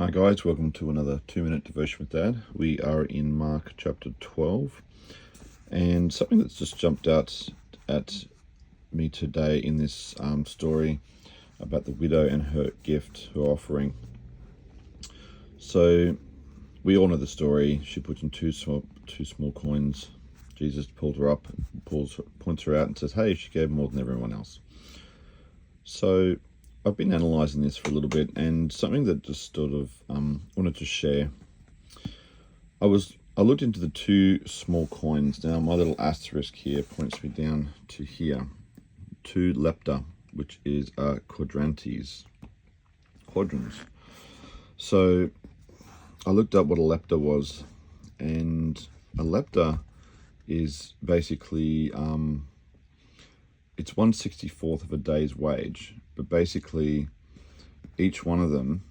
Hi guys, welcome to another 2-minute devotion with Dad. We are in Mark chapter 12, and something that's just jumped out at me today in this story about the widow and her gift, her offering. So we all know the story. She puts in two small coins. Jesus pulls her up, points her out and says, hey, she gave more than everyone else. So I've been analysing this for a little bit, and something that just sort of wanted to share. I looked into the two small coins. Now my little asterisk here points me down to here. 2 lepta, which is quadrans. So I looked up what a lepta was, and a lepta is basically it's 1/64th of a day's wage, but basically each one of them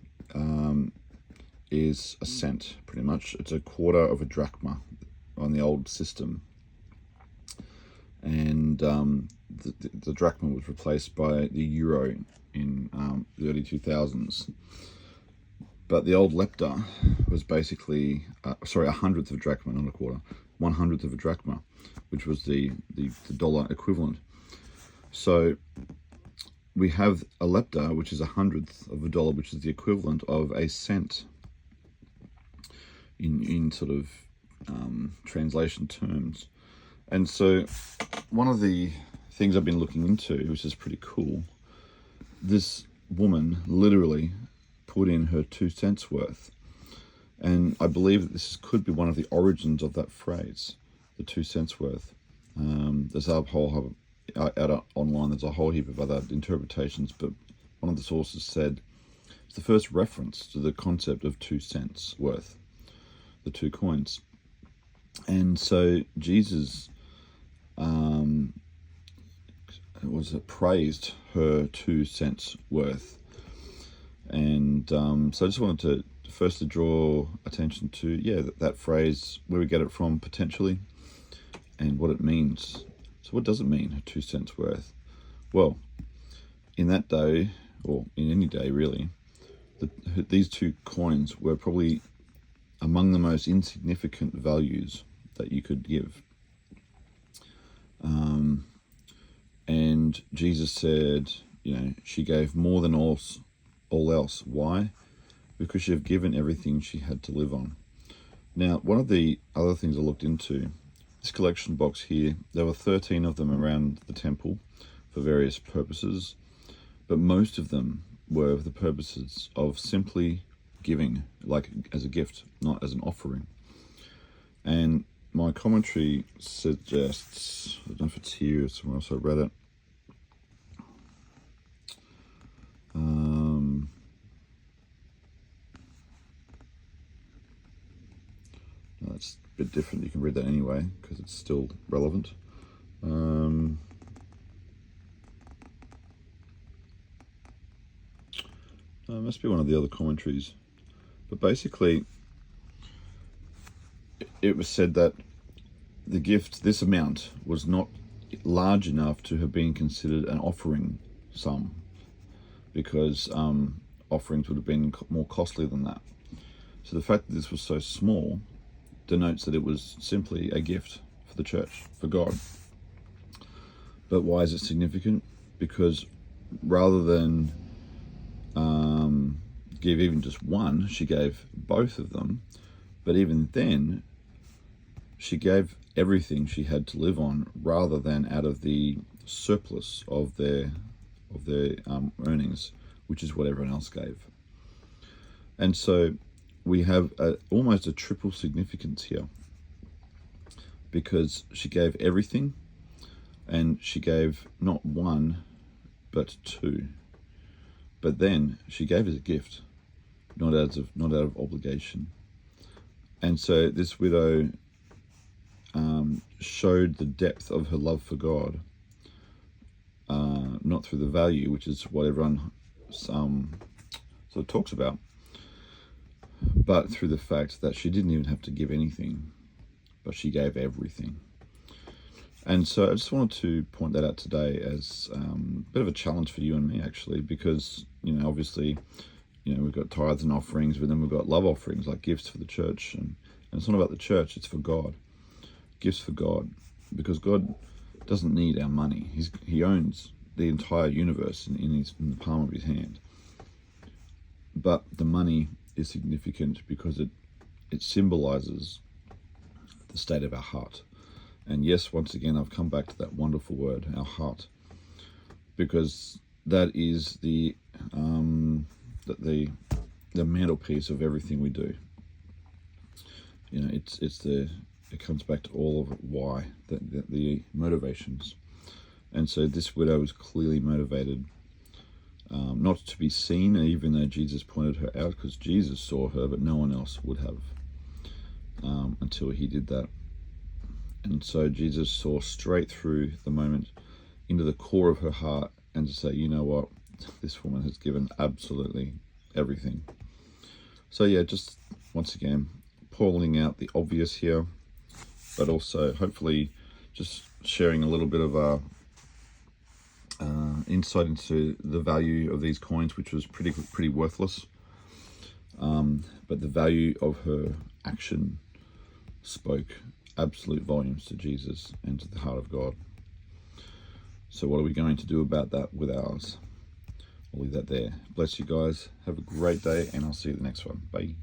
is a cent, pretty much. It's a quarter of a drachma on the old system, and the drachma was replaced by the euro in the early 2000s. But the old lepta was basically, a hundredth of a drachma, not a quarter, 1/100th of a drachma, which was the dollar equivalent. So we have a lepta, which is 100th of a dollar, which is the equivalent of a cent in sort of translation terms. And so one of the things I've been looking into, which is pretty cool, this woman literally put in her 2 cents worth. And I believe that this could be one of the origins of that phrase, the 2 cents worth. There's a whole online, there's a whole heap of other interpretations, but one of the sources said it's the first reference to the concept of 2 cents worth, the 2 coins. And so Jesus praised her 2 cents worth. And so I just wanted to firstly draw attention to that phrase, where we get it from potentially, and what it means. So what does it mean, 2 cents worth? Well, in that day, or in any day really, these 2 coins were probably among the most insignificant values that you could give. And Jesus said, she gave more than all else. Why? Because she had given everything she had to live on. Now, one of the other things I looked into, this collection box here, there were 13 of them around the temple for various purposes, but most of them were for the purposes of simply giving, like as a gift, not as an offering. And my commentary suggests, I don't know if it's here or somewhere else, I read it. That's a bit different. You can read that anyway because it's still relevant. It must be one of the other commentaries, but basically it was said that the gift, this amount, was not large enough to have been considered an offering sum, because offerings would have been more costly than that. So the fact that this was so small denotes that it was simply a gift for the church, for God. But why is it significant? Because rather than give even just one, she gave both of them. But even then, she gave everything she had to live on, rather than out of the surplus of their earnings, which is what everyone else gave. And so we have almost a triple significance here, because she gave everything, and she gave not 1 but 2. But then she gave as a gift, not out of obligation. And so this widow showed the depth of her love for God, not through the value, which is what everyone sort of talks about, but through the fact that she didn't even have to give anything, but she gave everything. And so I just wanted to point that out today as a bit of a challenge for you and me, actually, because obviously we've got tithes and offerings, but then we've got love offerings, like gifts for the church. And it's not about the church, it's for God. Gifts for God. Because God doesn't need our money. He owns the entire universe in the palm of his hand. But the money is significant because it symbolizes the state of our heart. And yes, once again, I've come back to that wonderful word, our heart, because that is the mantelpiece of everything we do. It comes back to all of why, the motivations. And so this widow was clearly motivated, not to be seen, even though Jesus pointed her out, because Jesus saw her, but no one else would have, until he did that. And so Jesus saw straight through the moment into the core of her heart, and to say, you know what, this woman has given absolutely everything. So yeah, just once again, pulling out the obvious here, but also hopefully just sharing a little bit of insight into the value of these coins, which was pretty worthless. But the value of her action spoke absolute volumes to Jesus and to the heart of God. So what are we going to do about that with ours? I'll leave that there. Bless you guys. Have a great day, and I'll see you at the next one. Bye.